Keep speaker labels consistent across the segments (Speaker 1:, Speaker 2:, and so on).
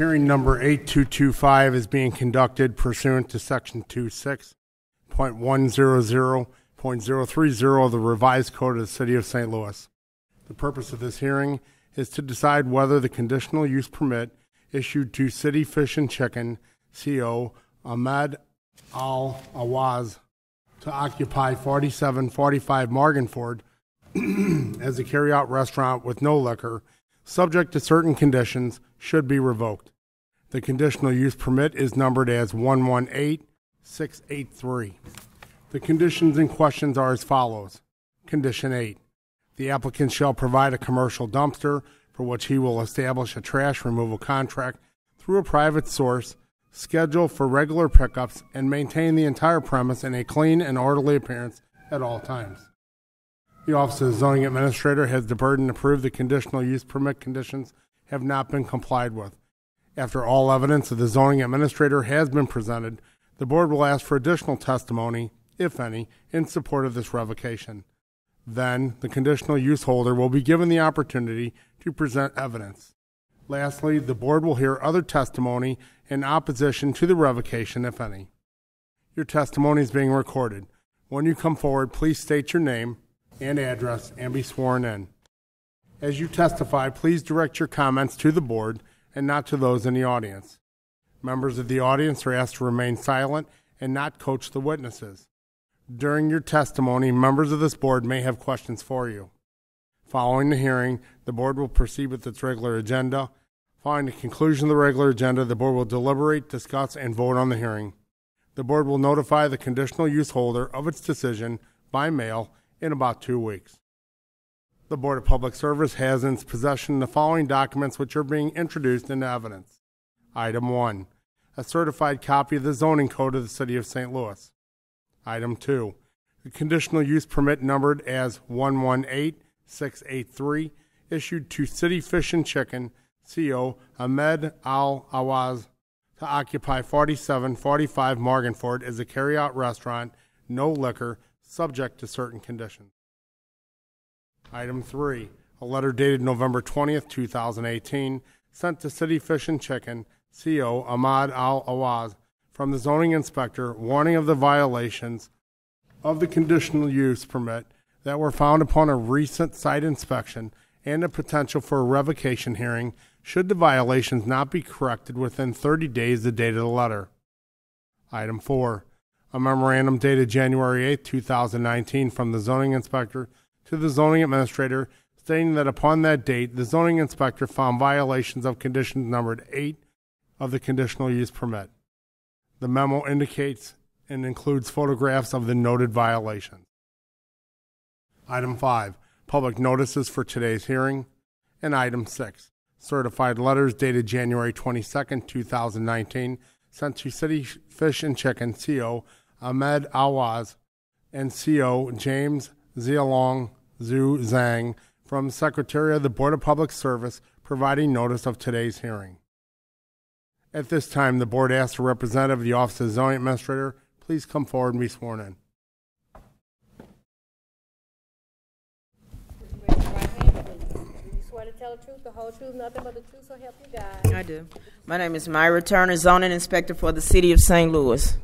Speaker 1: Hearing number 8225 is being conducted pursuant to Section 26.100.030 of the Revised Code of the City of St. Louis. The purpose of this hearing is to decide whether the conditional use permit issued to City Fish and Chicken CO Ahmed Al Awaz to occupy 4745 Morganford as a carryout restaurant with no liquor, subject to certain conditions, should be revoked. The conditional use permit is numbered as 118683. The conditions in questions are as follows. Condition 8. The applicant shall provide a commercial dumpster for which he will establish a trash removal contract through a private source, schedule for regular pickups, and maintain the entire premise in a clean and orderly appearance at all times. The Office of the Zoning Administrator has the burden to prove the conditional use permit conditions have not been complied with. After all evidence of the Zoning Administrator has been presented, the Board will ask for additional testimony, if any, in support of this revocation. Then, the conditional use holder will be given the opportunity to present evidence. Lastly, the Board will hear other testimony in opposition to the revocation, if any. Your testimony is being recorded. When you come forward, please state your name and address and be sworn in. As you testify, please direct your comments to the Board and not to those in the audience. Members of the audience are asked to remain silent and not coach the witnesses. During your testimony, members of this Board may have questions for you. Following the hearing, the Board will proceed with its regular agenda. Following the conclusion of the regular agenda, the Board will deliberate, discuss, and vote on the hearing. The Board will notify the conditional use holder of its decision by mail in about 2 weeks. The Board of Public Service has in its possession the following documents which are being introduced into evidence. Item 1, a certified copy of the zoning code of the City of St. Louis. Item 2, the conditional use permit numbered as 118683 issued to City Fish and Chicken CO Ahmed Al Awaz to occupy 4745 Morganford as a carryout restaurant, no liquor, subject to certain conditions. Item 3, a letter dated November 20th, 2018, sent to City Fish and Chicken, CO Ahmad Al Awaz, from the zoning inspector warning of the violations of the conditional use permit that were found upon a recent site inspection and a potential for a revocation hearing should the violations not be corrected within 30 days of the date of the letter. Item 4, a memorandum dated January 8, 2019 from the zoning inspector to the zoning administrator stating that upon that date, the zoning inspector found violations of conditions numbered 8 of the conditional use permit. The memo indicates and includes photographs of the noted violations. Item 5, public notices for today's hearing. And item 6, certified letters dated January 22, 2019, sent to City Fish and Chicken CO Ahmed Awaz and CO James Zialong Zhu Zhang from the Secretary of the Board of Public Service providing notice of today's hearing. At this time, the Board asks a representative of the Office of the Zoning Administrator, please come forward and be sworn in.
Speaker 2: To tell the truth, the whole truth, nothing but the truth, so help you God.
Speaker 3: I do. My name is Myra Turner, Zoning Inspector for the City of St. Louis.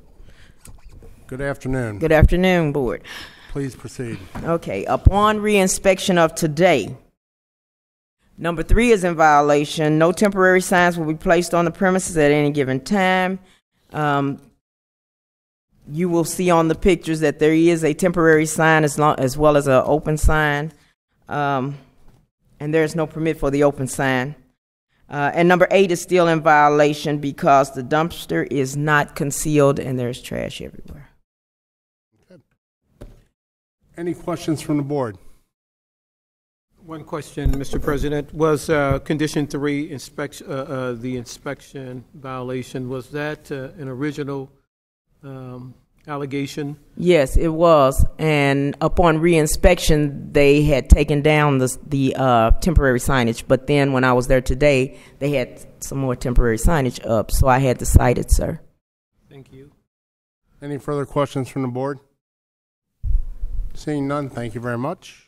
Speaker 1: Good afternoon.
Speaker 3: Good afternoon, Board.
Speaker 1: Please proceed.
Speaker 3: Okay. Upon reinspection of today, number 3 is in violation. No temporary signs will be placed on the premises at any given time. You will see on the pictures that there is a temporary sign as well as an open sign. And there is no permit for the open sign. And number 8 is still in violation because the dumpster is not concealed and there's trash everywhere.
Speaker 1: Okay. Any questions from the Board?
Speaker 4: One question, Mr. President. Was condition 3 inspection, the inspection violation, was that an original allegation?
Speaker 3: Yes, it was. And upon reinspection, they had taken down the temporary signage. But then when I was there today, they had some more temporary signage up. So I had to cite it, sir.
Speaker 4: Thank you.
Speaker 1: Any further questions from the Board? Seeing none, thank you very much.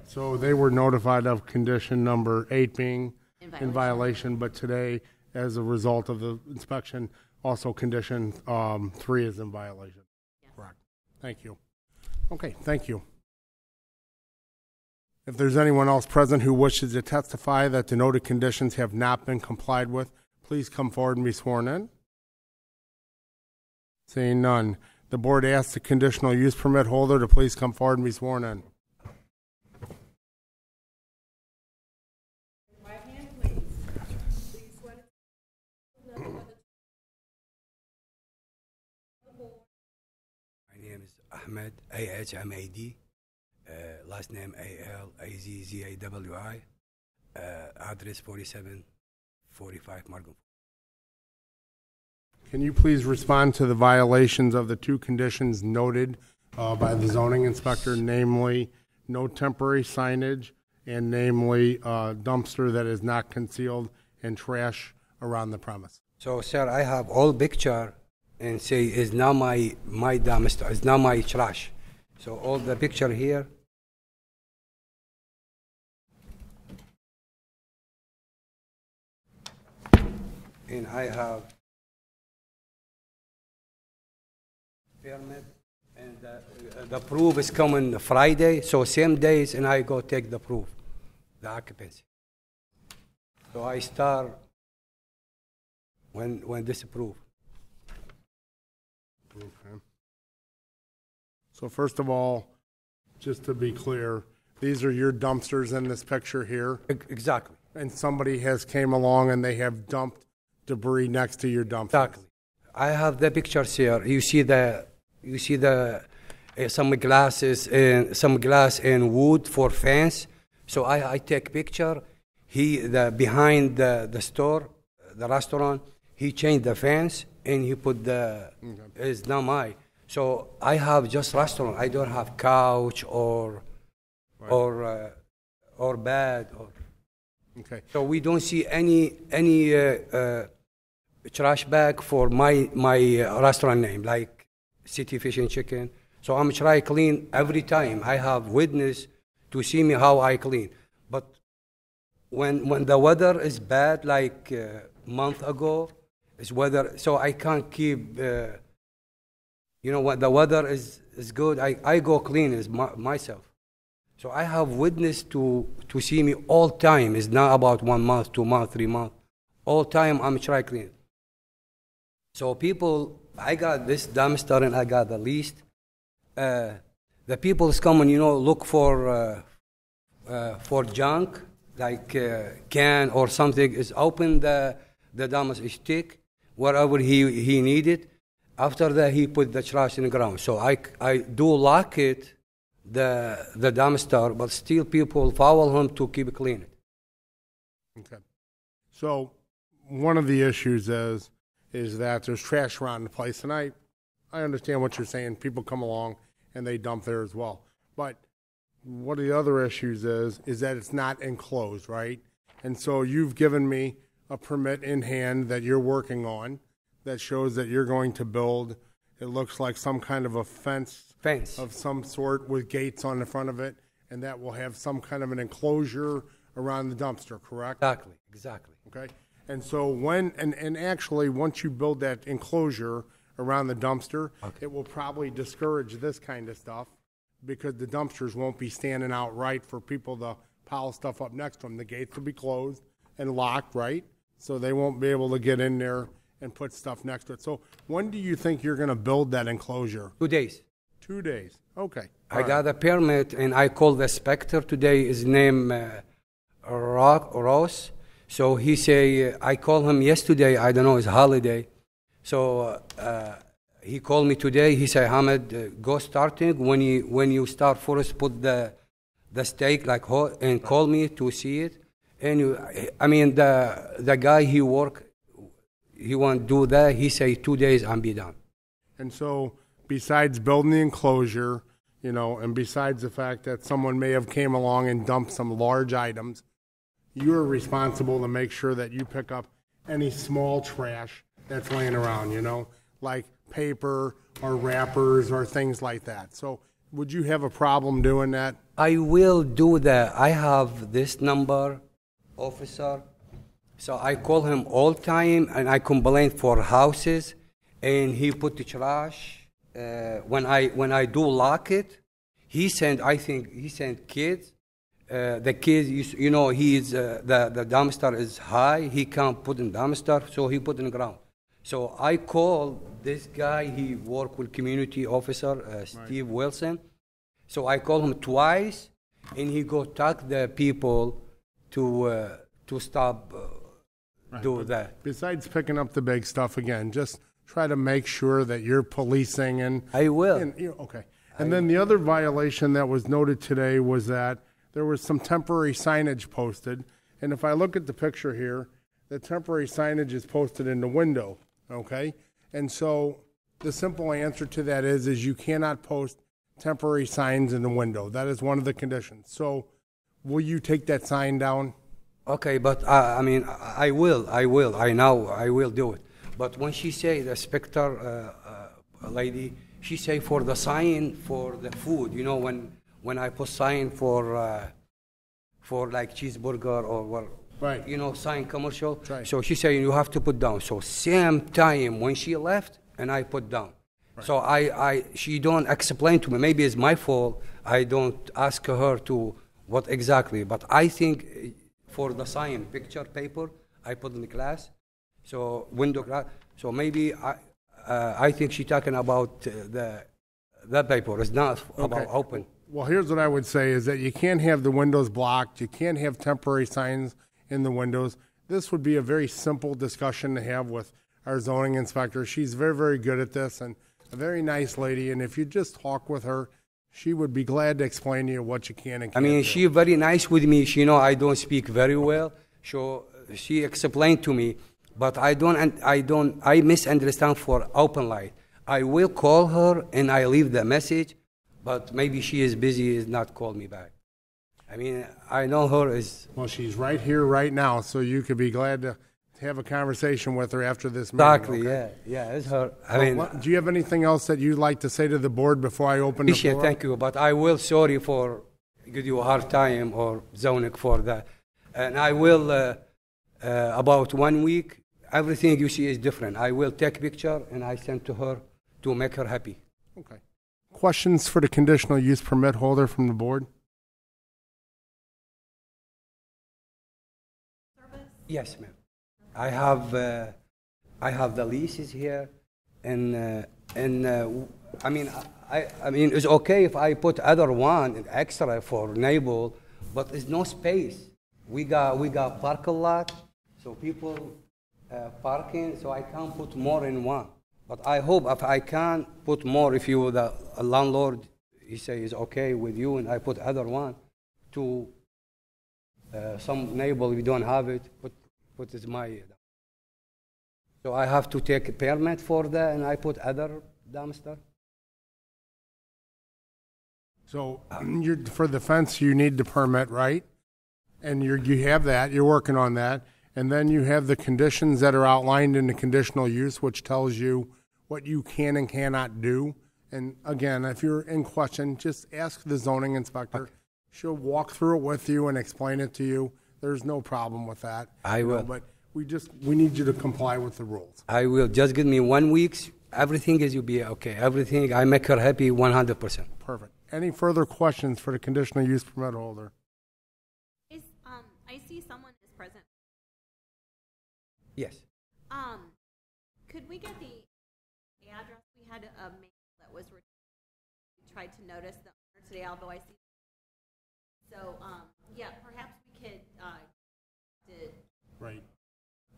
Speaker 1: So they were notified of condition number 8 being in violation, but today, as a result of the inspection, also condition 3 is in violation. Correct. Thank you. Okay, thank you. If there's anyone else present who wishes to testify that the noted conditions have not been complied with, please come forward and be sworn in. Seeing none, the board asks the conditional use permit holder to please come forward and be sworn in.
Speaker 5: My name is Ahmed, A-H-M-A-D, last name A-L-A-Z-Z-A-W-I, address 4745 Margam.
Speaker 1: Can you please respond to the violations of the 2 conditions noted by the zoning inspector, namely no temporary signage and namely dumpster that is not concealed and trash around the premise?
Speaker 5: So, sir, I have all picture and say it's not my dumpster, it's not my trash. So all the picture here. And I have permit, and the proof is coming Friday, so same days, and I go take the proof, the occupancy. So I start when this approved.
Speaker 1: Okay. So first of all, just to be clear, these are your dumpsters in this picture here,
Speaker 5: Exactly.
Speaker 1: and somebody has came along and they have dumped debris next to your dumpsters.
Speaker 5: Exactly. I have the pictures here. You see the some glasses and some glass and wood for fence. So I take picture. Behind the store, the restaurant, he changed the fence and he put it's not mine. So I have just restaurant. I don't have couch or bed or.
Speaker 1: Okay.
Speaker 5: So we don't see any trash bag for my restaurant name, like City Fish and Chicken. So I'm try clean every time. I have witness to see me how I clean. But when the weather is bad, like a month ago, is weather. So I can't keep. When the weather is good, I go clean as myself. So I have witness to see me all time. It's not about 1 month, 2 months, 3 months. All time I'm try clean. So people, I got this dumpster and I got the list. The people is coming, look for junk, like can or something. Is open the dumpster, stick wherever he needed. After that, he put the trash in the ground. So I do lock it, the dumpster, but still people follow him to keep it clean.
Speaker 1: Okay. So one of the issues is that there's trash around the place, and I understand what you're saying. People come along and they dump there as well. But one of the other issues is that it's not enclosed, right? And so you've given me a permit in hand that you're working on that shows that you're going to build, it looks like some kind of a fence of some sort with gates on the front of it, and that will have some kind of an enclosure around the dumpster, correct?
Speaker 5: Exactly.
Speaker 1: Okay. And so actually once you build that enclosure around the dumpster, it will probably discourage this kind of stuff because the dumpsters won't be standing out right for people to pile stuff up next to them. The gates will be closed and locked, right? So they won't be able to get in there and put stuff next to it. So when do you think you're going to build that enclosure?
Speaker 5: 2 days.
Speaker 1: 2 days. Okay.
Speaker 5: I got a permit and I called the inspector today. His name Ross. So he say, I called him yesterday, I don't know, it's holiday. So he called me today, he said, Hamid, go starting, when you start first, put the stake like and call me to see it. And the guy he work, he want to do that, he say 2 days and be done.
Speaker 1: And so besides building the enclosure, and besides the fact that someone may have came along and dumped some large items, you're responsible to make sure that you pick up any small trash that's laying around, like paper or wrappers or things like that. So Would you have a problem doing that?
Speaker 5: I will do that. I have this number, officer. So I call him all time and I complain for houses, and he put the trash. When I do lock it, I think he sent kids. The kids, you know, the dumpster is high. He can't put in dumpster, so he put in the ground. So I call this guy. He work with community officer Steve Wilson. So I call him twice, and he go talk the people to stop do that.
Speaker 1: Besides picking up the big stuff again, just try to make sure that you're policing and.
Speaker 5: I will.
Speaker 1: Okay. And then the other violation that was noted today was that there was some temporary signage posted. And if I look at the picture here, the temporary signage is posted in the window, okay? And so the simple answer to that is you cannot post temporary signs in the window. That is one of the conditions. So will you take that sign down?
Speaker 5: Okay, but I mean, I will. I know I will do it. But when she say, the inspector lady, she say for the sign for the food, you know, when I put sign for like cheeseburger or what,
Speaker 1: Right.
Speaker 5: you know, sign commercial.
Speaker 1: Right.
Speaker 5: So she say you have to put down. So same time when she left, and I put down. Right. So she don't explain to me. Maybe it's my fault. I don't ask her to what exactly. But I think for the sign picture paper, I put in the class. So window glass. So maybe I think she's talking about the paper. It's not about open.
Speaker 1: Well, here's what I would say is that you can't have the windows blocked. You can't have temporary signs in the windows. This would be a very simple discussion to have with our zoning inspector. She's very, very good at this and a very nice lady. And if you just talk with her, she would be glad to explain to you what you can and can't
Speaker 5: I mean,
Speaker 1: do.
Speaker 5: she's very nice with me. She know I don't speak very well. So she explained to me, but I misunderstand for open light. I will call her and I leave the message, but maybe she is busy, is not call me back. I mean, I know her is.
Speaker 1: Well, she's right here right now, so you could be glad to have a conversation with her after this meeting.
Speaker 5: Exactly,
Speaker 1: okay?
Speaker 5: yeah, it's her.
Speaker 1: Do you have anything else that you'd like to say to the board before I open the
Speaker 5: Appreciate,
Speaker 1: floor?
Speaker 5: thank you, but I will sorry for give you a hard time or zoning for that. And I will, about 1 week, everything you see is different. I will take picture and I send to her to make her happy.
Speaker 1: Okay. Questions for the conditional use permit holder from the board?
Speaker 5: Yes, ma'am. I have the leases here, and I mean, it's okay if I put other one extra for neighbor, but there's no space. We got parking lot, so people parking, so I can't put more in one. But I hope if I can put more, if you the landlord, he say is okay with you, and I put other one to some neighbor we don't have it, put is my. So I have to take a permit for that, and I put other dumpster.
Speaker 1: So for the fence, you need the permit, right? And you have that. You're working on that. And then you have the conditions that are outlined in the conditional use, which tells you what you can and cannot do. And again, if you're in question, just ask the zoning inspector. Okay. She'll walk through it with you and explain it to you. There's no problem with that.
Speaker 5: I will.
Speaker 1: But we need you to comply with the rules.
Speaker 5: I will. Just give me 1 week. Everything is will be okay. Everything, I make her happy 100%.
Speaker 1: Perfect. Any further questions for the conditional use permit holder?
Speaker 6: I see someone is present.
Speaker 5: Yes.
Speaker 6: Could we get the address? We had a mail that was returned. We tried to notice the owner today, although I see. So, yeah, perhaps we could.
Speaker 1: Right.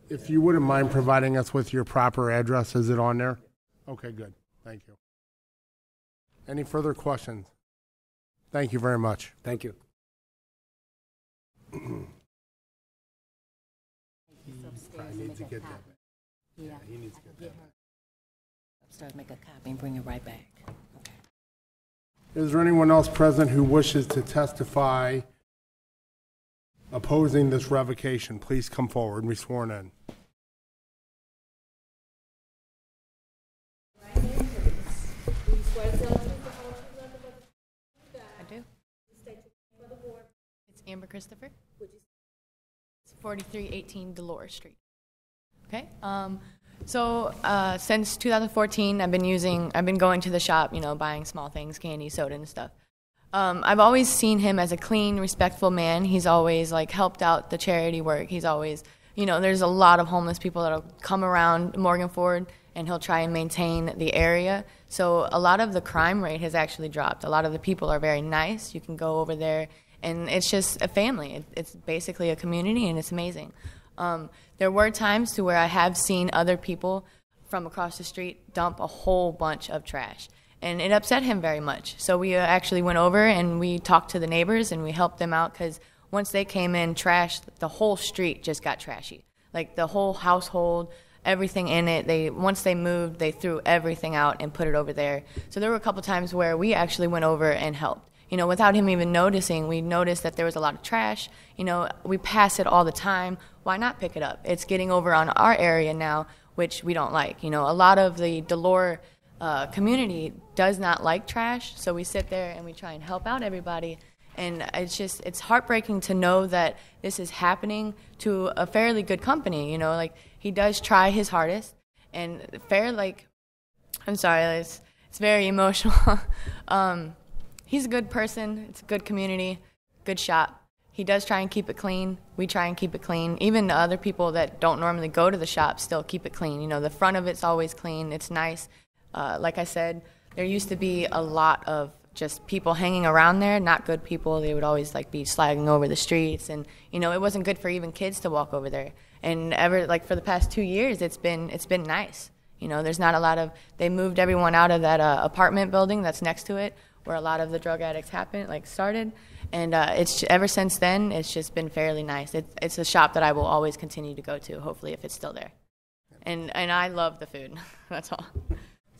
Speaker 1: If you wouldn't mind providing us with your proper address, is it on there? Okay, good. Thank you. Any further questions? Thank you very much.
Speaker 5: Thank you.
Speaker 1: He needs to get that.
Speaker 7: Yeah,
Speaker 1: he needs to get that.
Speaker 7: Upstairs, make a copy and bring it right back. Okay.
Speaker 1: Is there anyone else present who wishes to testify opposing this revocation? Please come forward and be sworn in.
Speaker 8: Amber Christopher. It's 4318 Dolores Street. Okay. So since 2014, I've been going to the shop, buying small things, candy, soda, and stuff. I've always seen him as a clean, respectful man. He's always helped out the charity work. He's always, there's a lot of homeless people that'll come around Morgan Ford, and he'll try and maintain the area. So a lot of the crime rate has actually dropped. A lot of the people are very nice. You can go over there, and it's just a family. It's basically a community, and it's amazing. There were times to where I have seen other people from across the street dump a whole bunch of trash, and it upset him very much. So we actually went over and we talked to the neighbors and we helped them out, because once they came in, the whole street just got trashy. Like the whole household, everything in it. Once they moved, they threw everything out and put it over there. So there were a couple times where we actually went over and helped. Without him even noticing, we noticed that there was a lot of trash. We pass it all the time. Why not pick it up? It's getting over on our area now, which we don't like. A lot of the Dolores community does not like trash, so we sit there and we try and help out everybody. And it's heartbreaking to know that this is happening to a fairly good company. He does try his hardest, and I'm sorry, it's very emotional. He's a good person. It's a good community, good shop. He does try and keep it clean. We try and keep it clean. Even the other people that don't normally go to the shop still keep it clean. The front of it's always clean. It's nice. Like I said, there used to be a lot of just people hanging around there, not good people. They would always be slagging over the streets, and it wasn't good for even kids to walk over there. And for the past 2 years, it's been nice. There's not a lot of. They moved everyone out of that apartment building that's next to it, where a lot of the drug addicts started, and it's ever since then it's just been fairly nice. It's a shop that I will always continue to go to, hopefully, if it's still there. And I love the food. That's all.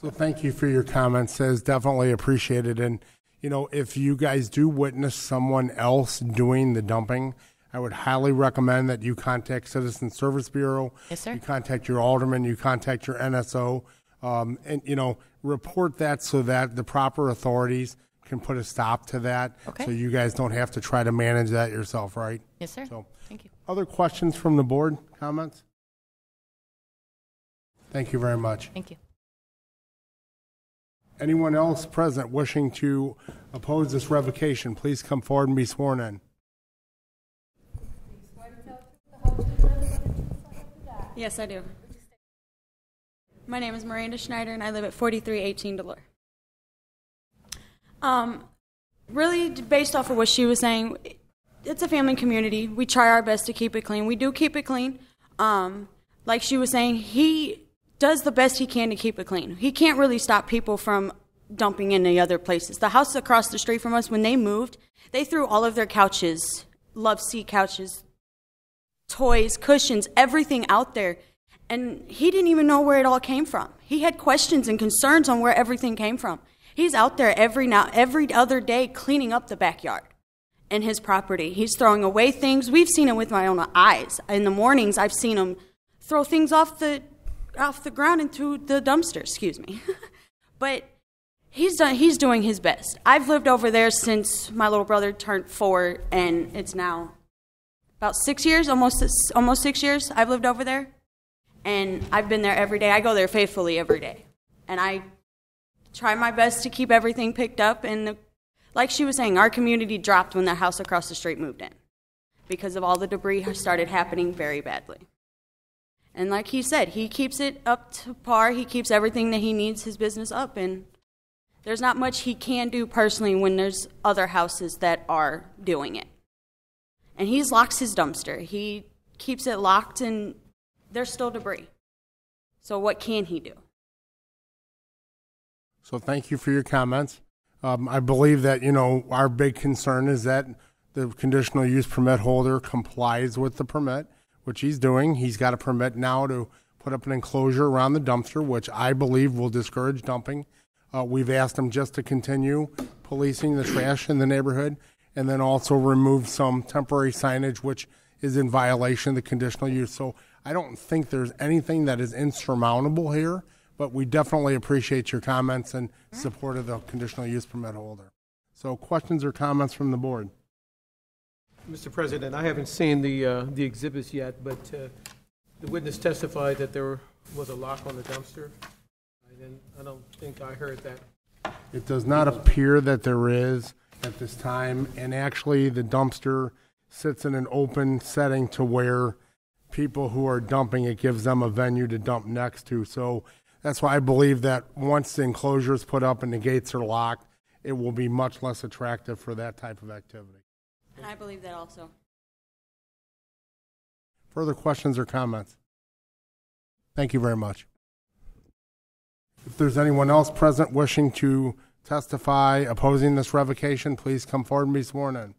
Speaker 1: So thank you for your comments. It's definitely appreciated. And, if you guys do witness someone else doing the dumping, I would highly recommend that you contact Citizen Service Bureau.
Speaker 8: Yes, sir.
Speaker 1: You contact your alderman, you contact your NSO, and, report that so that the proper authorities can put a stop to that.
Speaker 8: Okay.
Speaker 1: So you guys don't have to try to manage that yourself, right?
Speaker 8: Yes, sir.
Speaker 1: So,
Speaker 8: thank you.
Speaker 1: other questions from the board? Comments? Thank you very much.
Speaker 8: Thank you.
Speaker 1: Anyone else present wishing to oppose this revocation, please come forward and be sworn in.
Speaker 9: Yes, I do. My name is Miranda Schneider, and I live at 4318 Dolores. Really, based off of what she was saying, it's a family community. We try our best to keep it clean. We do keep it clean. Like she was saying, he does the best he can to keep it clean. He can't really stop people from dumping in the other places. The house across the street from us, when they moved, they threw all of their couches, love seat couches, toys, cushions, everything out there. And he didn't even know where it all came from. He had questions and concerns on where everything came from. He's out there every other day cleaning up the backyard and his property. He's throwing away things. We've seen it with my own eyes. In the mornings, I've seen him throw things off the ground into the dumpster, excuse me. But he's doing his best. I've lived over there since my little brother turned 4, and it's now about 6 years, almost 6 years I've lived over there. And I've been there every day. I go there faithfully every day. And I try my best to keep everything picked up. And like she was saying, our community dropped when the house across the street moved in because of all the debris started happening very badly. And like he said, he keeps it up to par. He keeps everything that he needs, his business up. And there's not much he can do personally when there's other houses that are doing it. And he locks his dumpster. He keeps it locked, and there's still debris. So what can he do?
Speaker 1: So thank you for your comments. I believe that, our big concern is that the conditional use permit holder complies with the permit, which he's doing. He's got a permit now to put up an enclosure around the dumpster, which I believe will discourage dumping. We've asked him just to continue policing the trash in the neighborhood, and then also remove some temporary signage, which is in violation of the conditional use. So I don't think there's anything that is insurmountable here, but we definitely appreciate your comments and support of the conditional use permit holder. So questions or comments from the board?
Speaker 4: Mr. President, I haven't seen the exhibits yet, but the witness testified that there was a lock on the dumpster. I don't think I heard that.
Speaker 1: It does not appear that there is at this time, and actually the dumpster sits in an open setting to where people who are dumping, it gives them a venue to dump next to. So that's why I believe that once the enclosure is put up and the gates are locked, it will be much less attractive for that type of activity.
Speaker 9: And I believe that also.
Speaker 1: Further questions or comments? Thank you very much. If there's anyone else present wishing to testify opposing this revocation, please come forward and be sworn in.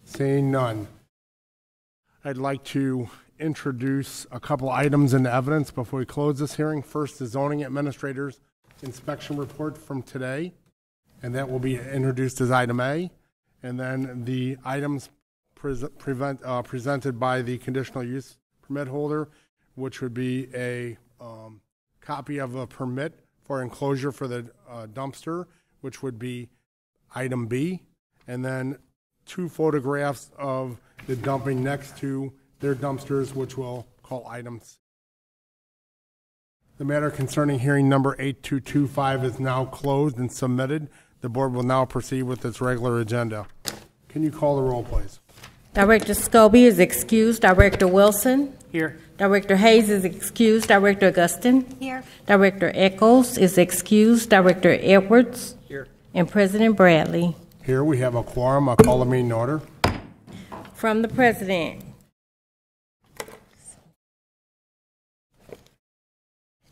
Speaker 1: Seeing none, I'd like to introduce a couple items into evidence before we close this hearing. First, the zoning administrator's inspection report from today, and that will be introduced as item A. And then the items presented by the conditional use permit holder, which would be a copy of a permit for enclosure for the dumpster, which would be item B, and then 2 photographs of the dumping next to their dumpsters, which we'll call items. The matter concerning hearing number 8225 is now closed and submitted. The board will now proceed with its regular agenda. Can you call the roll, please?
Speaker 2: Director Scobie is excused. Director Wilson?
Speaker 4: Here.
Speaker 2: Director Hayes is excused. Director Augustin?
Speaker 6: Here.
Speaker 2: Director Echols is excused. Director Edwards?
Speaker 4: Here.
Speaker 2: And President Bradley.
Speaker 1: Here we have a quorum. I'll call the meeting in order.
Speaker 2: From the President.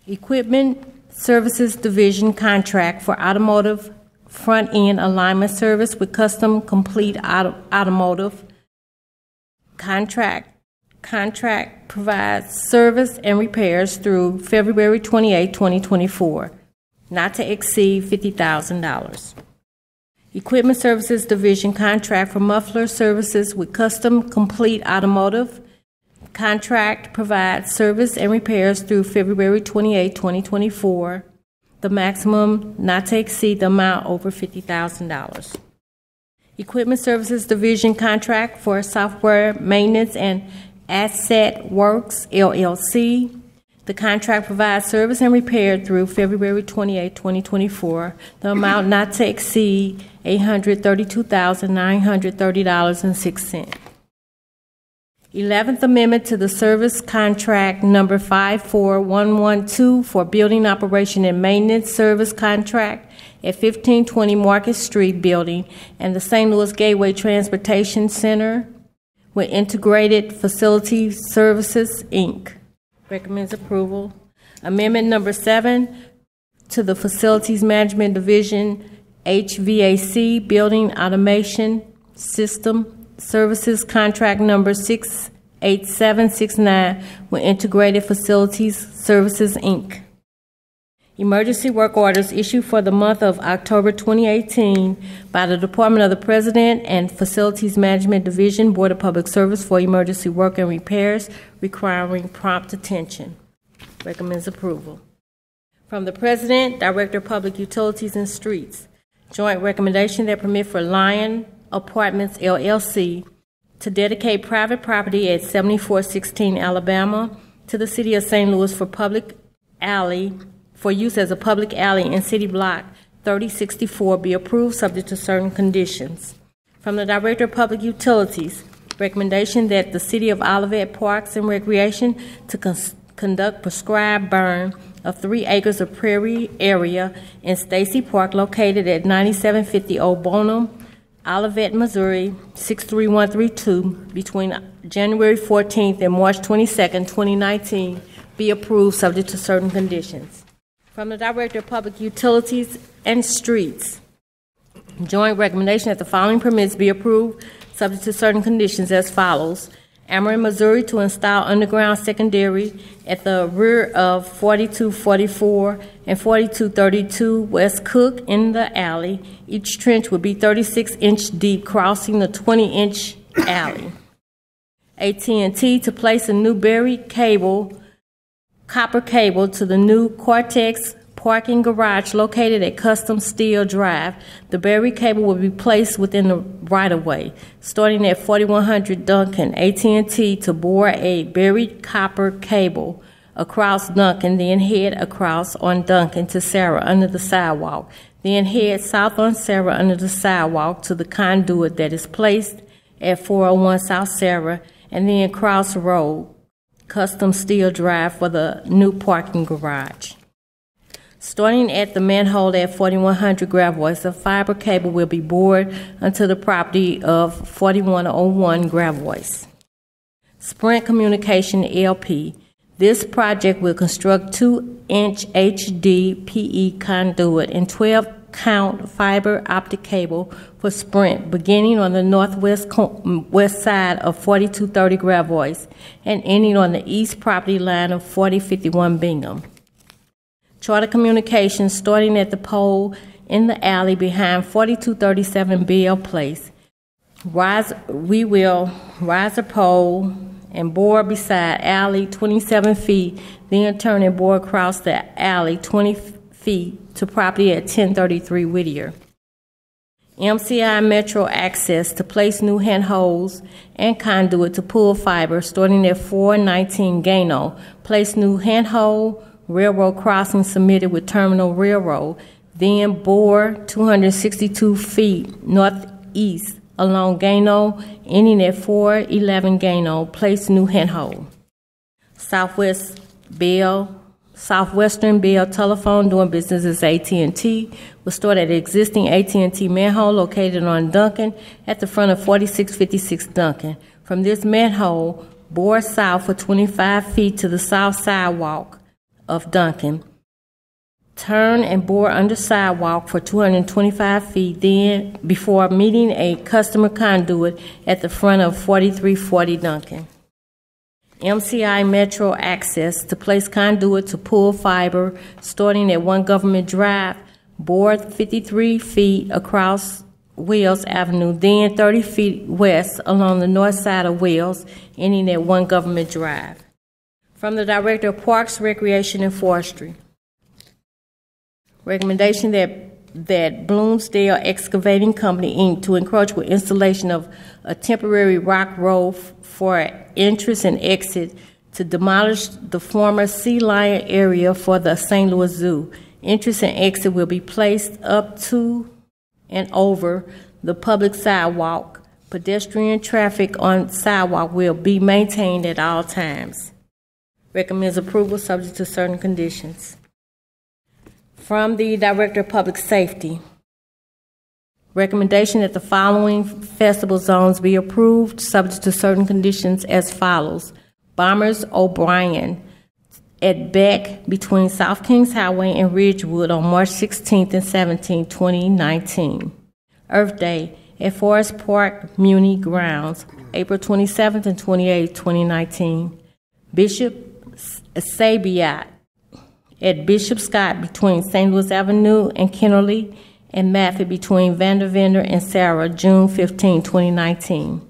Speaker 2: Equipment Services Division contract for automotive front-end alignment service with Custom Complete Automotive. Contract provides service and repairs through February 28, 2024, not to exceed $50,000. Equipment Services Division contract for muffler services with Custom Complete Automotive. Contract provides service and repairs through February 28, 2024. The maximum not to exceed the amount over $50,000. Equipment Services Division contract for software maintenance and Asset Works, LLC. The contract provides service and repair through February 28, 2024. The amount not to exceed $832,930.06. 11th Amendment to the Service Contract Number 54112 for Building Operation and Maintenance Service Contract at 1520 Market Street Building and the St. Louis Gateway Transportation Center with Integrated Facility Services, Inc. Recommends approval. Amendment number 7 to the Facilities Management Division HVAC Building Automation System Services Contract Number 68769 with Integrated Facilities Services, Inc. Emergency work orders issued for the month of October 2018 by the Department of the President and Facilities Management Division, Board of Public Service for emergency work and repairs requiring prompt attention. Recommends approval. From the President, Director of Public Utilities and Streets, joint recommendation that permit for Lion Apartments, LLC, to dedicate private property at 7416 Alabama to the City of St. Louis for use as a public alley in City Block 3064 be approved subject to certain conditions. From the Director of Public Utilities, recommendation that the City of Olivet Parks and Recreation to conduct prescribed burn of 3 acres of prairie area in Stacy Park located at 9750 Old Bonham, Olivet, Missouri, 63132 between January 14th and March 22nd, 2019 be approved subject to certain conditions. From the Director of Public Utilities and Streets, joint recommendation that the following permits be approved subject to certain conditions as follows. Ameren, Missouri, to install underground secondary at the rear of 4244 and 4232 West Cook in the alley. Each trench would be 36-inch deep, crossing the 20-inch alley. AT&T to place a new buried copper cable to the new Cortex parking garage located at Custom Steel Drive. The buried cable will be placed within the right-of-way, starting at 4100 Duncan. AT&T to bore a buried copper cable across Duncan, then head across on Duncan to Sarah under the sidewalk, then head south on Sarah under the sidewalk to the conduit that is placed at 401 South Sarah, and then cross road, Custom Steel Drive for the new parking garage. Starting at the manhole at 4100 Gravois, a fiber cable will be bored onto the property of 4101 Gravois. Sprint Communication LP. This project will construct 2-inch HDPE conduit and 12-count fiber optic cable for Sprint, beginning on the northwest west side of 4230 Gravois and ending on the east property line of 4051 Bingham. Charter Communications, starting at the pole in the alley behind 4237 Bill Place. We will rise a pole and bore beside alley 27 feet, then turn and bore across the alley 20 feet to property at 1033 Whittier. MCI Metro Access to place new handholds and conduit to pull fiber, starting at 419 Gano. Place new handhold, railroad crossing submitted with Terminal Railroad, then bore 262 feet northeast along Gano, ending at 411 Gano. Place new handhold. Southwestern Bell Telephone, doing business as AT&T, will start at the existing AT&T manhole located on Duncan at the front of 4656 Duncan. From this manhole, bore south for 25 feet to the south sidewalk of Duncan. Turn and bore under sidewalk for 225 feet, then before meeting a customer conduit at the front of 4340 Duncan. MCI Metro Access to place conduit to pull fiber, starting at 1 Government Drive, bore 53 feet across Wells Avenue, then 30 feet west along the north side of Wells, ending at 1 Government Drive. From the Director of Parks, Recreation, and Forestry. Recommendation that Bloomsdale Excavating Company, Inc. to encroach with installation of a temporary rock road for entrance and exit to demolish the former Sea Lion area for the St. Louis Zoo. Entrance and exit will be placed up to and over the public sidewalk. Pedestrian traffic on sidewalk will be maintained at all times. Recommends approval subject to certain conditions. From the Director of Public Safety, recommendation that the following festival zones be approved subject to certain conditions as follows. Bombers O'Brien at Beck between South Kings Highway and Ridgewood on March 16th and 17th, 2019. Earth Day at Forest Park Muni Grounds, April 27th and 28th, 2019. Bishop Sabiat at Bishop Scott between St. Louis Avenue and Kennerly, and Maffitt between Vandervender and Sarah, June 15, 2019.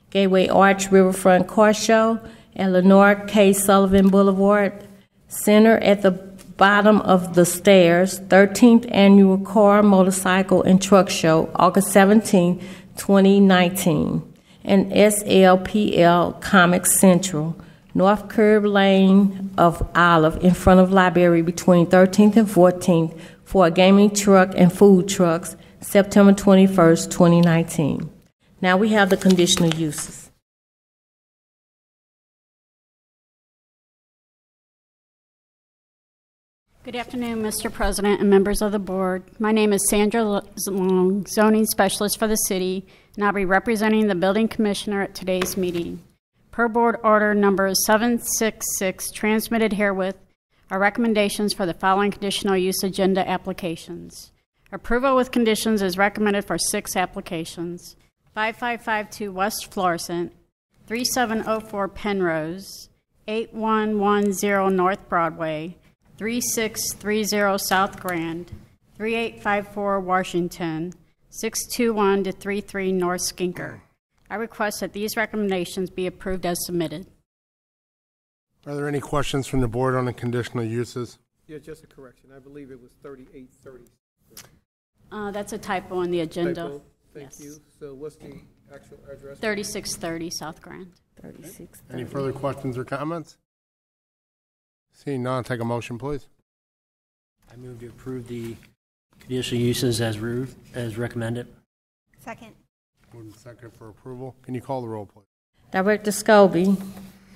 Speaker 2: Gateway Arch Riverfront Car Show at Lenore K. Sullivan Boulevard Center at the bottom of the stairs, 13th Annual Car, Motorcycle, and Truck Show, August 17, 2019. And SLPL Comics Central, North Curb Lane of Olive in front of Library between 13th and 14th for a gaming truck and food trucks, September 21st, 2019. Now we have the conditional uses.
Speaker 10: Good afternoon, Mr. President and members of the board. My name is Sandra Long, zoning specialist for the city, and I'll be representing the building commissioner at today's meeting. Per board order number 766 transmitted herewith are recommendations for the following conditional use agenda applications. Approval with conditions is recommended for 6 applications. 5552 West Florissant, 3704 Penrose, 8110 North Broadway, 3630 South Grand, 3854 Washington, 621 to 33 North Skinker. I request that these recommendations be approved as submitted.
Speaker 1: Are there any questions from the board on the conditional uses?
Speaker 4: Yeah, just a correction. I believe it was 3830.
Speaker 10: That's a typo on the agenda.
Speaker 4: Typo. Thank
Speaker 10: Yes.
Speaker 4: you. So what's the actual address?
Speaker 10: 3630 South Grand.
Speaker 2: 36.
Speaker 1: Any further questions or comments? Seeing none, take a motion, please.
Speaker 11: I move to approve the conditional uses as recommended.
Speaker 6: Second.
Speaker 1: Moved and second for approval. Can you call the roll, please?
Speaker 2: Director Scobie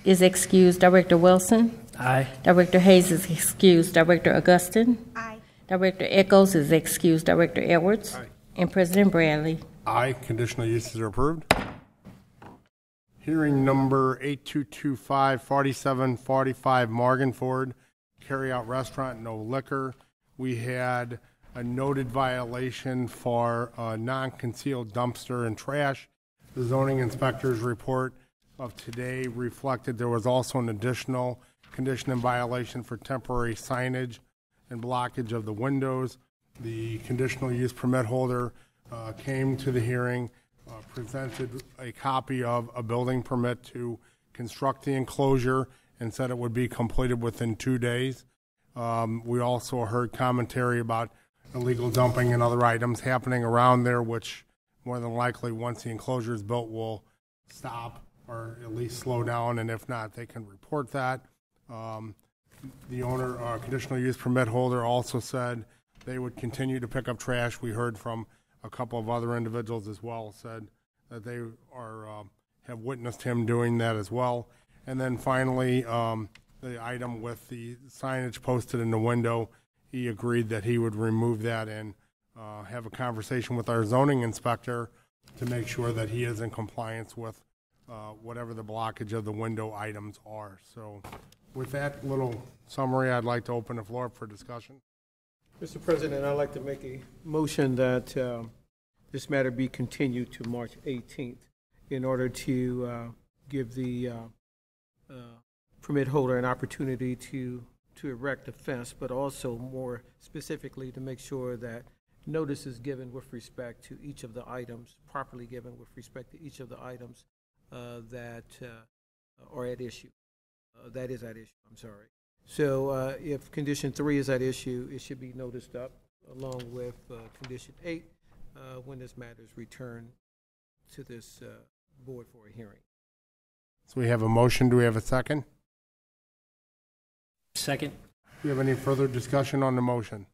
Speaker 2: is excused. Director Wilson.
Speaker 11: Aye.
Speaker 2: Director Hayes is excused. Director Augustin.
Speaker 6: Aye.
Speaker 2: Director Echols is excused. Director Edwards.
Speaker 4: Aye.
Speaker 2: And President Bradley.
Speaker 1: Aye. Conditional uses are approved. Hearing number 8225, 4745 Morganford, carry-out restaurant, no liquor. We had a noted violation for a non-concealed dumpster and trash. The zoning inspector's report of today reflected there was also an additional condition in violation for temporary signage and blockage of the windows. The conditional use permit holder came to the hearing, presented a copy of a building permit to construct the enclosure and said it would be completed within 2 days. We also heard commentary about illegal dumping and other items happening around there, which more than likely, once the enclosure is built, will stop or at least slow down, and if not, they can report that. The owner, conditional use permit holder, also said they would continue to pick up trash. We heard from a couple of other individuals as well, said that they have witnessed him doing that as well. And then finally, the item with the signage posted in the window, he agreed that he would remove that and have a conversation with our zoning inspector to make sure that he is in compliance with whatever the blockage of the window items are. So with that little summary, I'd like to open the floor for discussion.
Speaker 4: Mr. President, I'd like to make a motion that this matter be continued to March 18th in order to give the permit holder an opportunity to erect a fence, but also more specifically to make sure that notice is given with respect to each of the items, properly given with respect to each of the items that are at issue. That is at issue, I'm sorry. So if condition 3 is at issue, it should be noticed up along with condition 8 when this matter is returned to this board for a hearing.
Speaker 1: So we have a motion. Do we have a second?
Speaker 11: Second.
Speaker 1: Do we have any further discussion on the motion?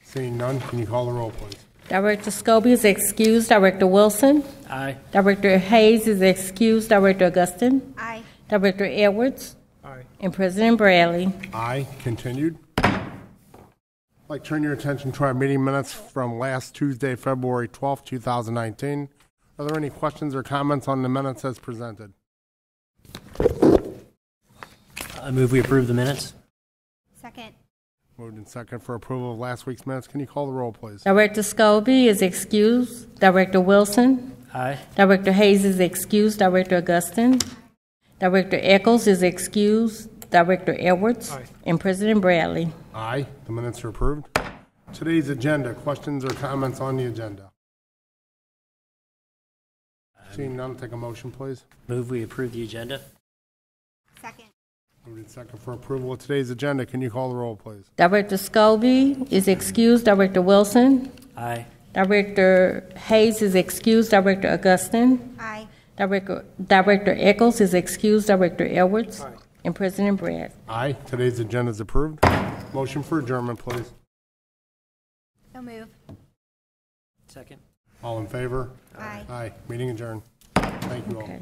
Speaker 1: Seeing none, can you call the roll, please?
Speaker 2: Director Scobie is excused. Director Wilson.
Speaker 11: Aye.
Speaker 2: Director Hayes is excused. Director Augustin.
Speaker 6: Aye.
Speaker 2: Director Edwards.
Speaker 4: Aye.
Speaker 2: And President Bradley.
Speaker 1: Aye. Continued. I'd like to turn your attention to our meeting minutes from last Tuesday, February 12th, 2019. Are there any questions or comments on the minutes as presented?
Speaker 11: I move we approve the minutes.
Speaker 6: Second.
Speaker 1: Moved and second for approval of last week's minutes. Can you call the roll, please?
Speaker 2: Director Scobie is excused. Director Wilson.
Speaker 11: Aye.
Speaker 2: Director Hayes is excused. Director Augustin. Director Echols is excused. Director Edwards.
Speaker 4: Aye.
Speaker 2: And President Bradley.
Speaker 1: Aye. The minutes are approved. Today's agenda, questions or comments on the agenda? Seeing none, take a motion, please.
Speaker 11: Move we approve the agenda.
Speaker 6: Second.
Speaker 1: Moved and second for approval of today's agenda. Can you call the roll, please?
Speaker 2: Director Scobie is excused. Director Wilson.
Speaker 11: Aye.
Speaker 2: Director Hayes is excused. Director Augustin.
Speaker 6: Aye.
Speaker 2: Director Echols is excused. Director Edwards.
Speaker 4: Aye.
Speaker 2: And President Brad.
Speaker 1: Aye. Today's agenda is approved. Motion for adjournment, please.
Speaker 6: So move.
Speaker 11: Second.
Speaker 1: All in favor?
Speaker 6: Aye.
Speaker 1: Aye. Meeting adjourned. Thank you all.
Speaker 2: Okay.